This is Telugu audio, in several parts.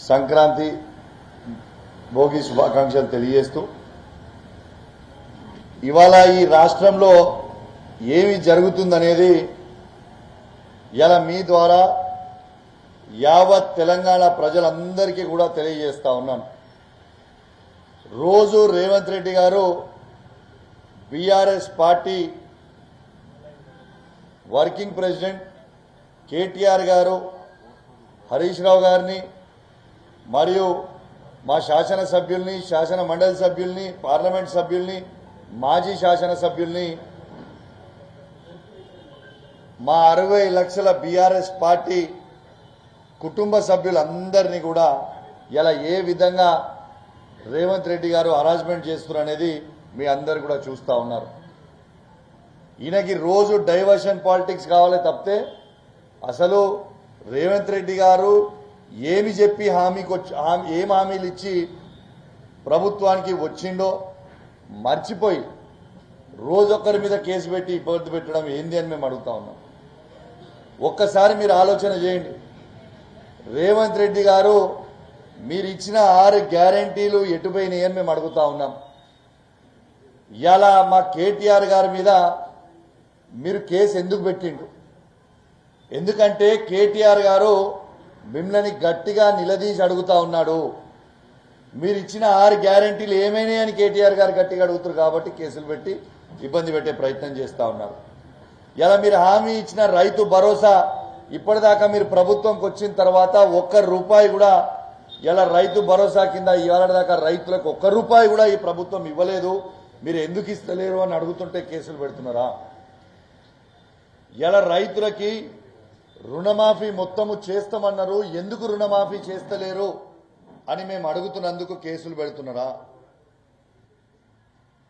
సంక్రాంతి భోగి శుభాకాంక్షలు తెలియజేస్తూ ఇవాళ ఈ రాష్ట్రంలో ఏమి జరుగుతుందనేది ఇలా మీ ద్వారా యావత్ తెలంగాణ ప్రజలందరికీ కూడా తెలియజేస్తా ఉన్నాను. రోజు రేవంత్ రెడ్డి గారు BRS party working president KTR గారు హరీష్ రావు గారిని మరియు మా శాసనసభ్యుల్ని, శాసన మండలి సభ్యుల్ని, పార్లమెంట్ సభ్యుల్ని, మాజీ శాసనసభ్యుల్ని, మా 60 లక్షల బీఆర్ఎస్ పార్టీ కుటుంబ సభ్యులందరినీ కూడా ఇలా ఏ విధంగా రేవంత్ రెడ్డి గారు హరాస్మెంట్ చేస్తున్నారు అనేది మీ అందరు కూడా చూస్తూ ఉన్నారు. ఈయనకి రోజు డైవర్షన్ పాలిటిక్స్ కావాలి తప్పితే అసలు రేవంత్ రెడ్డి గారు ఏమి చెప్పి ఏం హామీలు ఇచ్చి ప్రభుత్వానికి వచ్చిండో మర్చిపోయి రోజొక్కరి మీద కేసు పెట్టి ఇబ్బంది పెట్టడం ఏంది అని మేము అడుగుతా ఉన్నాం. ఒక్కసారి మీరు ఆలోచన చేయండి. రేవంత్ రెడ్డి గారు మీరు ఇచ్చిన 6 గ్యారంటీలు ఎటుపోయినాయి అని మేము అడుగుతా ఉన్నాం. ఇలా మా కేటీఆర్ గారి మీద మీరు కేసు ఎందుకు పెట్టిండ్రు? ఎందుకంటే కేటీఆర్ గారు మిమ్మల్ని గట్టిగా నిలదీసి అడుగుతా ఉన్నాడు. మీరు ఇచ్చిన 6 గ్యారంటీలు ఏమైనాయి అని కేటీఆర్ గారు గట్టిగా అడుగుతారు కాబట్టి కేసులు పెట్టి ఇబ్బంది పెట్టే ప్రయత్నం చేస్తూ ఉన్నారు. ఇలా మీరు హామీ ఇచ్చిన రైతు భరోసా ఇప్పటిదాకా మీరు ప్రభుత్వంకి వచ్చిన తర్వాత ₹1 కూడా ఇలా రైతు భరోసా కింద ఇవాళ దాకా రైతులకు ₹1 కూడా ఈ ప్రభుత్వం ఇవ్వలేదు. మీరు ఎందుకు ఇస్తలేరు అని అడుగుతుంటే కేసులు పెడుతున్నారా? ఇలా రైతులకి రుణమాఫీ మొత్తము చేస్తామన్నారు, ఎందుకు రుణమాఫీ చేస్తలేరు అని మేము అడుగుతున్నందుకు కేసులు పెడుతున్నారా?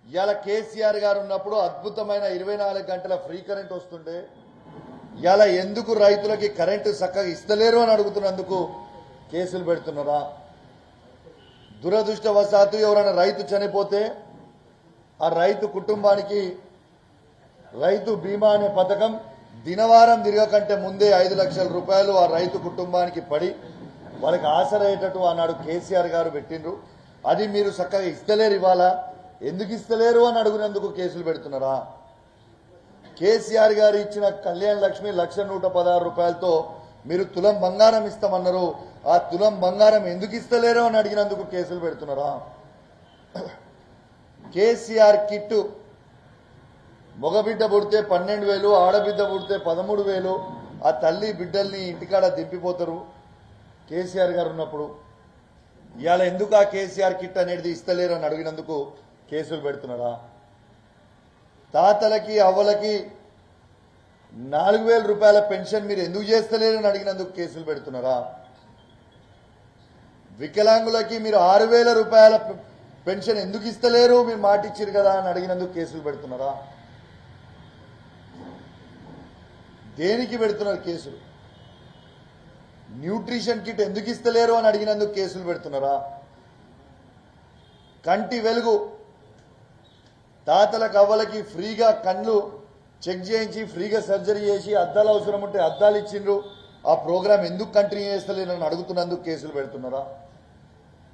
ఇవాళ కేసీఆర్ గారు ఉన్నప్పుడు అద్భుతమైన 24 గంటల ఫ్రీ కరెంట్ వస్తుండే, ఇవాళ ఎందుకు రైతులకి కరెంటు చక్కగా ఇస్తలేరు అని అడుగుతున్నందుకు కేసులు పెడుతున్నారా? దురదృష్టవశాత్తు ఎవరైనా రైతు చనిపోతే ఆ రైతు కుటుంబానికి రైతు బీమా అనే పథకం దినవారం తిరగకంటే ముందే ₹5 లక్షల ఆ రైతు కుటుంబానికి పడి వాళ్ళకి ఆసరయ్యేటట్టు ఆనాడు కేసీఆర్ గారు పెట్టిండ్రు. అది మీరు చక్కగా ఇస్తలేరు. ఇవాళ ఎందుకు ఇస్తలేరు అని అడుగునందుకు కేసులు పెడుతున్నారా? కేసీఆర్ గారు ఇచ్చిన కళ్యాణ్ లక్ష్మి ₹1,116తో మీరు తులం బంగారం ఇస్తామన్నారు. ఆ తులం బంగారం ఎందుకు ఇస్తలేరు అని అడిగినందుకు కేసులు పెడుతున్నారా? కేసీఆర్ కిట్టు మగబిడ్డ పుడితే 12,000, ఆడబిడ్డ పుడితే 13,000. ఆ తల్లి బిడ్డల్ని ఇంటికాడ దింపిపోతారు కేసీఆర్ గారు ఉన్నప్పుడు. ఇవాళ ఎందుకు ఆ కేసీఆర్ కిట్ అనేది ఇస్తలేరు అని అడిగినందుకు కేసులు పెడుతున్నారా? తాతలకి అవ్వలకి ₹4,000 పెన్షన్ మీరు ఎందుకు చేస్తలేరు అని అడిగినందుకు కేసులు పెడుతున్నారా? వికలాంగులకి మీరు ₹6,000 పెన్షన్ ఎందుకు ఇస్తలేరు, మీరు మాట ఇచ్చారు కదా అని అడిగినందుకు కేసులు పెడుతున్నారా? దేనికి పెడుతున్నారు కేసులు? న్యూట్రిషన్ కిట్ ఎందుకు ఇస్తలేరు అని అడిగినందుకు కేసులు పెడుతున్నారా? కంటి వెలుగు తాతలకు అవ్వలకి ఫ్రీగా కళ్ళు చెక్ చేయించి ఫ్రీగా సర్జరీ చేసి అద్దాలు అవసరం ఉంటే అద్దాలు ఇచ్చిండ్రు. ఆ ప్రోగ్రాం ఎందుకు కంటిన్యూ చేస్తలేరు అని అడుగుతున్నందుకు కేసులు పెడుతున్నారా?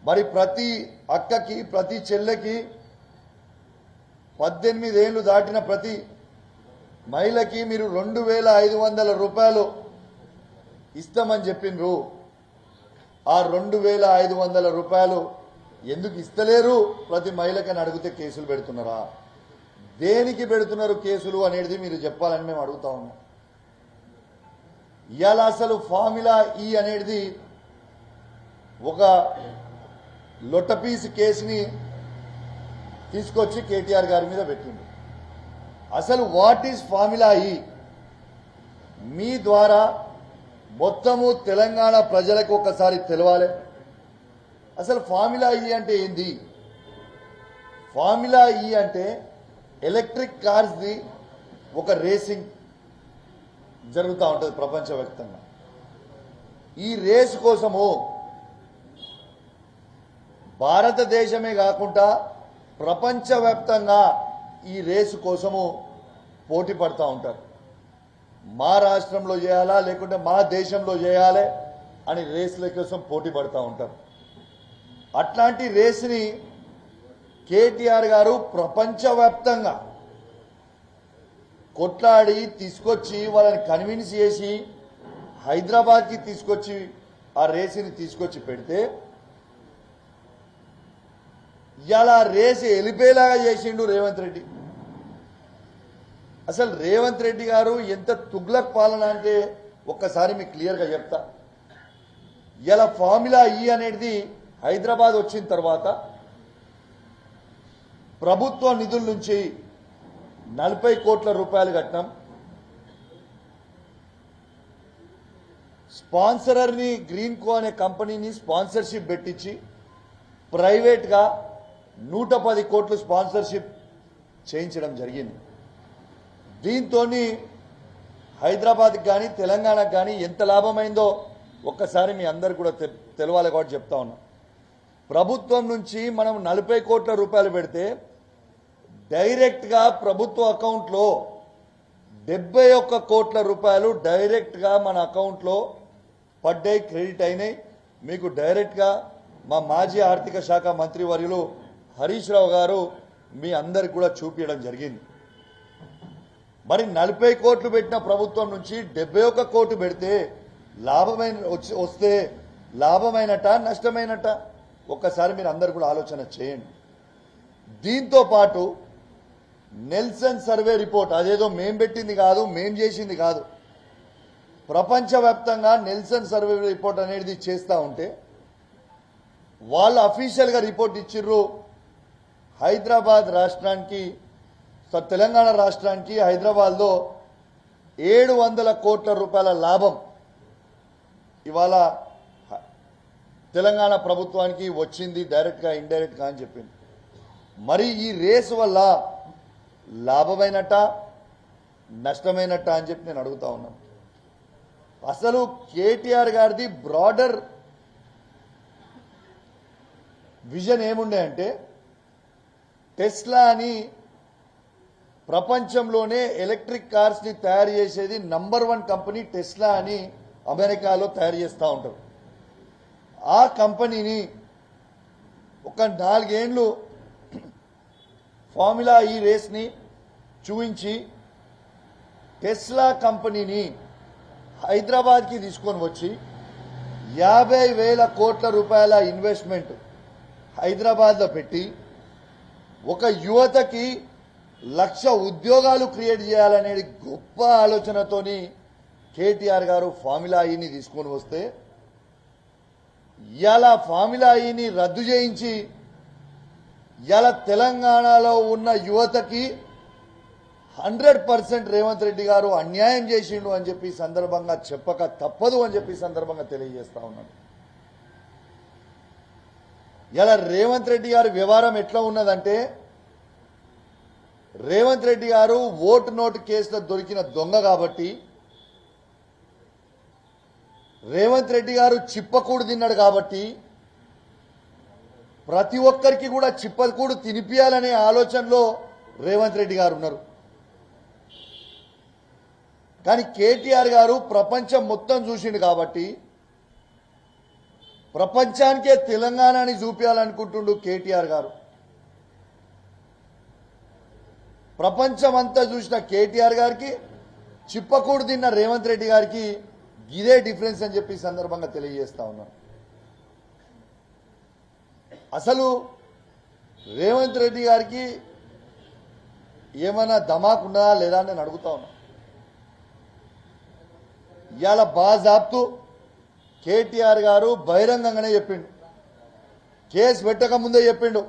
మరి ప్రతి అక్కకి ప్రతి చెల్లెకి 18 ఏళ్లు దాటిన ప్రతి మహిళకి మీరు ₹2,500 ఇస్తామని చెప్పిండ్రు. ఆ ₹2,500 ఎందుకు ఇస్తలేరు ప్రతి మహిళకని అడిగితే కేసులు పెడుతున్నారా? దేనికి పెడుతున్నారు కేసులు అనేది మీరు చెప్పాలని మేము అడుగుతా ఉన్నాం. ఇవాళ అసలు ఫార్ములా ఈ అనేది ఒక లొట్టపీసు కేసుని తీసుకొచ్చి కేటీఆర్ గారి మీద పెట్టింది. అసలు వాట్ ఈజ్ ఫార్ములా ఈ? మీ ద్వారా మొత్తము తెలంగాణ ప్రజలకు ఒకసారి తెలవాలి. అసలు ఫార్ములా ఈ అంటే ఏంది? ఫార్ములా ఈ అంటే ఎలక్ట్రిక్ కార్స్ది ఒక రేసింగ్ జరుగుతూ ఉంటుంది ప్రపంచవ్యాప్తంగా. ఈ రేసు కోసము భారతదేశమే కాకుండా ప్రపంచవ్యాప్తంగా ఈ రేసు కోసము పోటీ పడుతూ ఉంటారు. మా రాష్ట్రంలో చేయాలా లేకుంటే మా దేశంలో చేయాలి, అని రేసుల కోసం పోటీ పడుతూ ఉంటారు. అట్లాంటి రేసుని కేటీఆర్ గారు ప్రపంచవ్యాప్తంగా కొట్లాడి తీసుకొచ్చి వాళ్ళని కన్విన్స్ చేసి హైదరాబాద్కి తీసుకొచ్చి ఆ రేసుని తీసుకొచ్చి పెడితే ఇలా రేసు వెళ్ళిపోయేలాగా చేసిండు రేవంత్ రెడ్డి. అసలు రేవంత్ రెడ్డి గారు ఎంత తుగ్లక్ పాలన అంటే ఒక్కసారి మీకు క్లియర్గా చెప్తా. ఇలా ఫార్ములా ఈ అనేది హైదరాబాద్ వచ్చిన తర్వాత ప్రభుత్వ నిధుల నుంచి 40 కోట్ల రూపాయలు కట్టినాం. స్పాన్సరర్ని గ్రీన్ కో అనే కంపెనీని స్పాన్సర్షిప్ పెట్టించి ప్రైవేట్గా 110 కోట్లు స్పాన్సర్షిప్ చేయించడం జరిగింది. దీంతో హైదరాబాద్కి కానీ తెలంగాణకు కానీ ఎంత లాభమైందో ఒక్కసారి మీ అందరు కూడా తెలవాలి కాబట్టి చెప్తా ఉన్నా. ప్రభుత్వం నుంచి మనం 40 కోట్ల రూపాయలు పెడితే డైరెక్ట్గా ప్రభుత్వ అకౌంట్లో 71 కోట్ల రూపాయలు డైరెక్ట్గా మన అకౌంట్లో పడ్డాయి, క్రెడిట్ అయినాయి. మీకు డైరెక్ట్గా మా మాజీ ఆర్థిక శాఖ మంత్రి వర్యులు హరీష్ రావు గారు మీ అందరికి కూడా చూపించడం జరిగింది. మరి 40 కోట్లు పెట్టిన ప్రభుత్వం నుంచి 71 కోట్లు పెడితే వస్తే లాభమైనట నష్టమైనట ఒక్కసారి మీరు అందరు కూడా ఆలోచన చేయండి. దీంతో పాటు నెల్సన్ సర్వే రిపోర్ట్, అదేదో మేం పెట్టింది కాదు, మేం చేసింది కాదు, ప్రపంచవ్యాప్తంగా నెల్సన్ సర్వే రిపోర్ట్ అనేది చేస్తూ ఉంటే వాళ్ళు అఫీషియల్గా రిపోర్ట్ ఇచ్చిర్రు. హైదరాబాద్ రాష్ట్రానికి, తెలంగాణ రాష్ట్రానికి హైదరాబాద్లో 700 కోట్ల రూపాయల లాభం ఇవాళ తెలంగాణ ప్రభుత్వానికి వచ్చింది, డైరెక్ట్గా ఇండైరెక్ట్గా అని చెప్పింది. మరి ఈ రేసు వల్ల లాభమైనట్ట నష్టమైనట్ట అని చెప్పి నేను అడుగుతా ఉన్నాను. అసలు కేటీఆర్ గారిది బ్రాడర్ విజన్ ఏముండే అంటే టెస్లా అని ప్రపంచంలోనే ఎలక్ట్రిక్ కార్స్ని తయారు చేసేది నంబర్ 1 కంపెనీ టెస్లా అని అమెరికాలో తయారు చేస్తూ ఉంటారు. ఆ కంపెనీని ఒక 4 ఏళ్ళు ఫార్ములా ఈ రేస్ని చూపించి టెస్లా కంపెనీని హైదరాబాద్కి తీసుకొని వచ్చి 50,000 కోట్ల రూపాయల ఇన్వెస్ట్మెంట్ హైదరాబాద్లో పెట్టి ఒక యువతకి 1,00,000 ఉద్యోగాలు క్రియేట్ చేయాలనేది గొప్ప ఆలోచనతోని కేటీఆర్ గారు ఫార్ములా ఈని తీసుకొని వస్తే ఇవాళ ఫార్ములా ఈని రద్దు చేయించి ఇవాళ తెలంగాణలో ఉన్న యువతకి 100% రేవంత్ రెడ్డి గారు అన్యాయం చేసిండు అని చెప్పి సందర్భంగా చెప్పక తప్పదు అని చెప్పి సందర్భంగా తెలియజేస్తా ఉన్నాను. ఇలా రేవంత్ రెడ్డి గారి వ్యవహారం ఎట్లా ఉన్నదంటే రేవంత్ రెడ్డి గారు ఓటు నోటు కేసులో దొరికిన దొంగ కాబట్టి, రేవంత్ రెడ్డి గారు చిప్పకూడు తిన్నాడు కాబట్టి ప్రతి ఒక్కరికి కూడా చిప్పకూడు తినిపియాలనే ఆలోచనలో రేవంత్ రెడ్డి గారు ఉన్నారు. కానీ కేటీఆర్ గారు ప్రపంచం మొత్తం చూసిండు కాబట్టి ప్రపంచానికే తెలంగాణని చూపించాలనుకుంటుండు కేటీఆర్ గారు. ప్రపంచమంతా చూసిన కేటీఆర్ గారికి చిప్పకూడు తిన్న రేవంత్ రెడ్డి గారికి ఇదే డిఫరెన్స్ అని చెప్పి సందర్భంగా తెలియజేస్తా ఉన్నాను. అసలు రేవంత్ రెడ్డి గారికి ఏమైనా ధమాక్ ఉన్నదా లేదా అని నేను అడుగుతా ఉన్నా. ఇవాళ బాజాబ్తు కేటీఆర్ గారు బహిరంగంగానే చెప్పిండు, కేసు పెట్టక ముందే చెప్పిండు,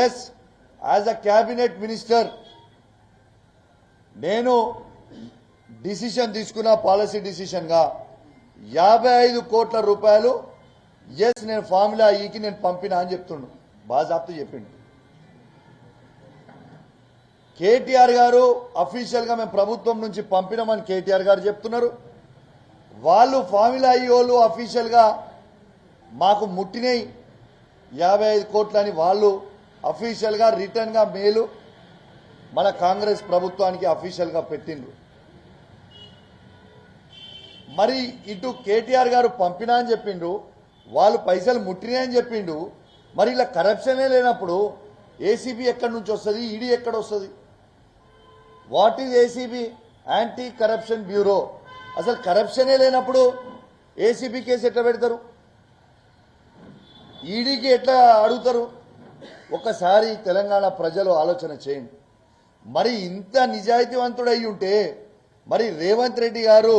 yes as a cabinet minister నేను డిసిషన్ తీసుకున్న పాలసీ డిసిషన్గా 55 కోట్ల రూపాయలు ఎస్ నేను ఫార్ములా ఈకి నేను పంపినా అని చెప్తుండు, బాజాబ్తు చెప్పిండు. కేటీఆర్ గారు అఫీషియల్గా మేము ప్రభుత్వం నుంచి పంపినామని కేటీఆర్ గారు చెప్తున్నారు. వాళ్ళు ఫార్ములా ఈ వాళ్ళు అఫీషియల్గా మాకు ముట్టినాయి 55 కోట్లని వాళ్ళు అఫీషియల్గా రిటర్న్గా మేలు మన కాంగ్రెస్ ప్రభుత్వానికి అఫీషియల్గా పెట్టిండ్రు. మరి ఇటు కేటీఆర్ గారు పంపినా అని చెప్పిండు, వాళ్ళు పైసలు ముట్టినాయని చెప్పిండు. మరి ఇలా కరప్షనే లేనప్పుడు ఏసీబీ ఎక్కడి నుంచి వస్తుంది, ఈడీ ఎక్కడ వస్తుంది? What is ACB? Anti corruption bureau. అసలు కరప్షనే లేనప్పుడు ఏసీబీ కేసు ఎట్లా పెడతారు, ఈడీకి ఎట్లా అడుగుతారు? ఒకసారి తెలంగాణ ప్రజలు ఆలోచన చేయండి. మరి ఇంత నిజాయితీవంతుడు అయి ఉంటే మరి రేవంత్ రెడ్డి గారు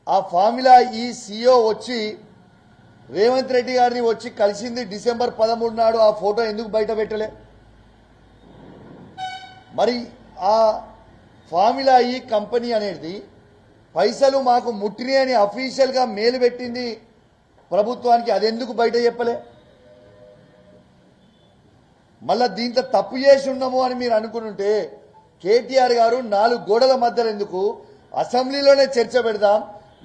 ఆ ఫార్ములా ఈ సీఈఓ వచ్చి రేవంత్ రెడ్డి గారిని వచ్చి కలిసింది డిసెంబర్ 13 నాడు. ఆ ఫోటో ఎందుకు బయట పెట్టలే? మరి ఆ ఫార్ములా ఈ కంపెనీ అనేది పైసలు మాకు ముట్టినాయి అని అఫీషియల్గా మెయిల్ పెట్టింది ప్రభుత్వానికి, అది ఎందుకు బయట చెప్పలే? మళ్ళా దీంట్లో తప్పు చేసి ఉన్నాము అని మీరు అనుకుంటుంటే కేటీఆర్ గారు 4 గోడల మధ్యలో ఎందుకు, అసెంబ్లీలోనే చర్చ పెడదాం,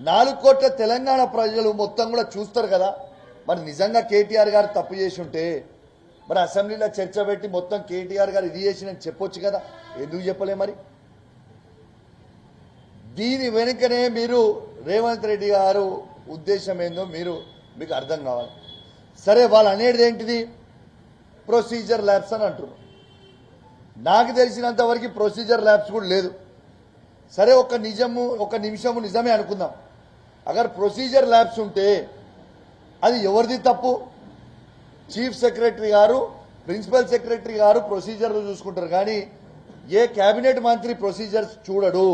4 కోట్ల తెలంగాణ ప్రజలు మొత్తం కూడా చూస్తారు కదా. మరి నిజంగా కేటీఆర్ గారు తప్పు చేసి ఉంటే మరి అసెంబ్లీలో చర్చ పెట్టి మొత్తం కేటీఆర్ గారు ఇది చేసినని చెప్పొచ్చు కదా, ఎందుకు చెప్పలే? మరి దీని వెనుకనే మీరు రేవంత్ రెడ్డి గారు ఉద్దేశం ఏందో మీకు అర్థం కావాలి. సరే, వాళ్ళు అనేది ఏంటిది? ప్రొసీజర్ ల్యాబ్స్ అని అంటున్నారు. నాకు తెలిసినంత వరకు ప్రొసీజర్ ల్యాబ్స్ కూడా లేదు. సరే, ఒక నిమిషము నిజమే అనుకుందాం. అగర్ ప్రొసీజర్ ల్యాబ్స్ ఉంటే అది ఎవరిది తప్పు? చీఫ్ సెక్రటరీ గారు, ప్రిన్సిపల్ సెక్రటరీ గారు ప్రొసీజర్లు చూసుకుంటారు, కానీ ఏ కేబినెట్ మంత్రి ప్రొసీజర్స్ చూడడు.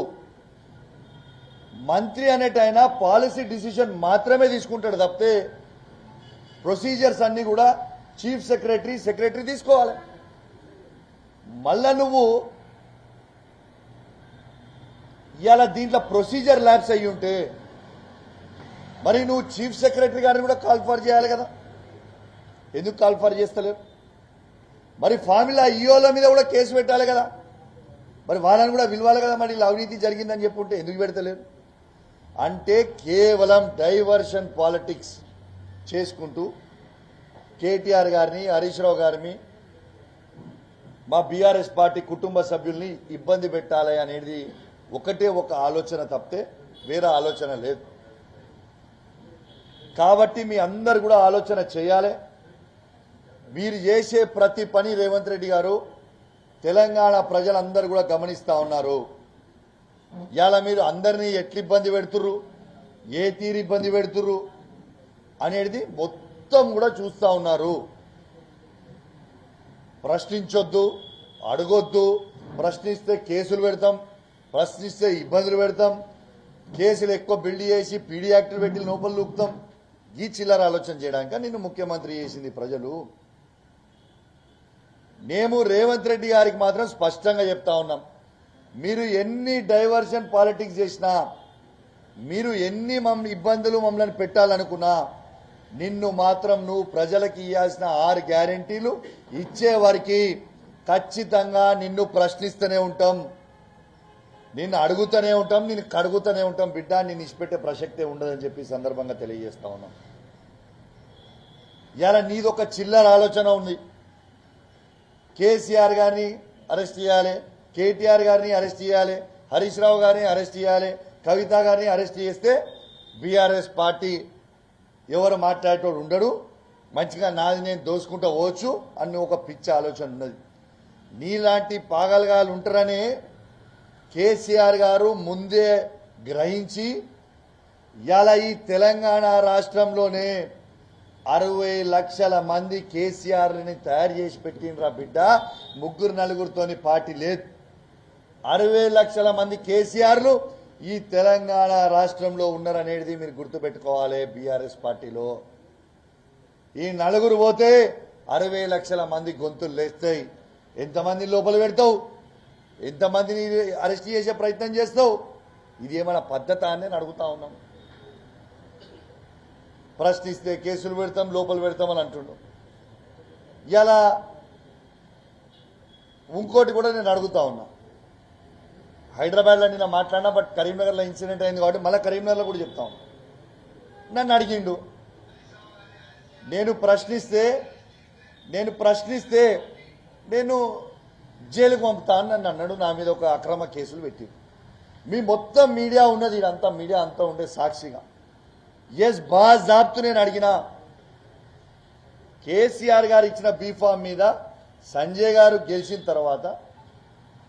మంత్రి అనేటైనా పాలసీ డిసిషన్ మాత్రమే తీసుకుంటాడు తప్పితే ప్రొసీజర్స్ అన్ని కూడా చీఫ్ సెక్రటరీ తీసుకోవాలి. మళ్ళా నువ్వు ఇవాళ దీంట్లో ప్రొసీజర్ ల్యాబ్స్ అయ్యి ఉంటే మరి నువ్వు చీఫ్ సెక్రటరీ గారిని కూడా కాల్ఫర్ చేయాలి కదా, ఎందుకు కాల్ఫర్ చేస్తలేరు? మరి ఫార్ములా ఈఓల మీద కూడా కేసు పెట్టాలి కదా, మరి వాళ్ళని కూడా పిలవాలి కదా. మరి ఇలా అవినీతి జరిగిందని చెప్పుంటే ఎందుకు పెడతలేరు? అంటే కేవలం డైవర్షన్ పాలిటిక్స్ చేసుకుంటూ కేటీఆర్ గారిని, హరీష్ రావు గారిని, మా బీఆర్ఎస్ పార్టీ కుటుంబ సభ్యుల్ని ఇబ్బంది పెట్టాలి అనేది ఒకటే ఒక ఆలోచన తప్పితే వేరే ఆలోచన లేదు. కాబట్టి మీ అందరు కూడా ఆలోచన చేయాలి. మీరు చేసే ప్రతి పని రేవంత్ రెడ్డి గారు తెలంగాణ ప్రజలందరూ కూడా గమనిస్తూ ఉన్నారు. ఇవాళ మీరు అందరినీ ఎట్లా ఇబ్బంది పెడుతుర్రు, ఏ తీరు ఇబ్బంది పెడుతుర్రు అనేది మొత్తం కూడా చూస్తూ ఉన్నారు. ప్రశ్నించొద్దు, అడగొద్దు, ప్రశ్నిస్తే కేసులు పెడతాం, ప్రశ్నిస్తే ఇబ్బందులు పెడతాం, కేసులు ఎక్కువ బిల్డ్ చేసి పీడీ యాక్టులు పెట్టి లోపల లూపుతాం. ఈ చిల్లర ఆలోచన చేయడానికి నిన్ను ముఖ్యమంత్రి చేసింది ప్రజలు. మేము రేవంత్ రెడ్డి గారికి మాత్రం స్పష్టంగా చెప్తా ఉన్నాం, మీరు ఎన్ని డైవర్షన్ పాలిటిక్స్ చేసినా, మీరు ఎన్ని ఇబ్బందులు మమ్మల్ని పెట్టాలనుకున్నా, నిన్ను మాత్రం నువ్వు ప్రజలకు ఇవ్వాల్సిన 6 గ్యారెంటీలు ఇచ్చే వారికి ఖచ్చితంగా నిన్ను ప్రశ్నిస్తూనే ఉంటాం, నిన్ను అడుగుతూనే ఉంటాం, నిన్ను కడుగుతూనే ఉంటాం బిడ్డ, నిన్ను ఇచ్చిపెట్టే ప్రసక్తే ఉండదని చెప్పి సందర్భంగా తెలియజేస్తా ఉన్నాం. ఇలా నీదొక చిల్లర ఆలోచన ఉంది. కేసీఆర్ గారిని అరెస్ట్ చేయాలి, కేటీఆర్ గారిని అరెస్ట్ చేయాలి, హరీష్ రావు గారిని అరెస్ట్ చేయాలి, కవిత గారిని అరెస్ట్ చేస్తే బీఆర్ఎస్ పార్టీ ఎవరు మాట్లాడేటోడు ఉండడు, మంచిగా నాది నేను దోసుకుంటూ పోవచ్చు అని ఒక పిచ్చి ఆలోచన ఉన్నది. నీలాంటి పాగలగాలు ఉంటారని కేసీఆర్ గారు ముందే గ్రహించి ఇవాళ ఈ తెలంగాణ రాష్ట్రంలోనే 60 లక్షల మంది కేసీఆర్ని తయారు చేసి పెట్టిండ్రా బిడ్డ. 3-4తోని పార్టీ లేదు. 60 లక్షల మంది కేసీఆర్లు ఈ తెలంగాణ రాష్ట్రంలో ఉన్నారనేది మీరు గుర్తుపెట్టుకోవాలి. బీఆర్ఎస్ పార్టీలో ఈ 4 పోతే 60 లక్షల మంది గొంతులు లేస్తాయి. ఎంతమంది లోపల పెడతావు, ఎంతమందిని అరెస్ట్ చేసే ప్రయత్నం చేస్తావు? ఇది ఏమైనా పద్ధత అని నేను అడుగుతా ఉన్నాం. ప్రశ్నిస్తే కేసులు పెడతాం, లోపల పెడతామని అంటుండు. ఇలా ఇంకోటి కూడా నేను అడుగుతా ఉన్నా, హైదరాబాద్లో నిన్న మాట్లాడినా, బట్ కరీంనగర్లో ఇన్సిడెంట్ అయింది కాబట్టి మళ్ళీ కరీంనగర్లో కూడా చెప్తా ఉన్నా. నన్ను అడిగిండు, నేను ప్రశ్నిస్తే నేను జైలుకు పంపుతా అని నన్ను అన్నాడు. నా మీద ఒక అక్రమ కేసులు పెట్టిండు. మీ మొత్తం మీడియా ఉన్నది, ఇదంతా మీడియా అంతా ఉండే సాక్షిగా ఎస్ బాజాబ్తు నేను అడిగిన కేసీఆర్ గారు ఇచ్చిన బీఫామ్ మీద సంజయ్ గారు గెలిచిన తర్వాత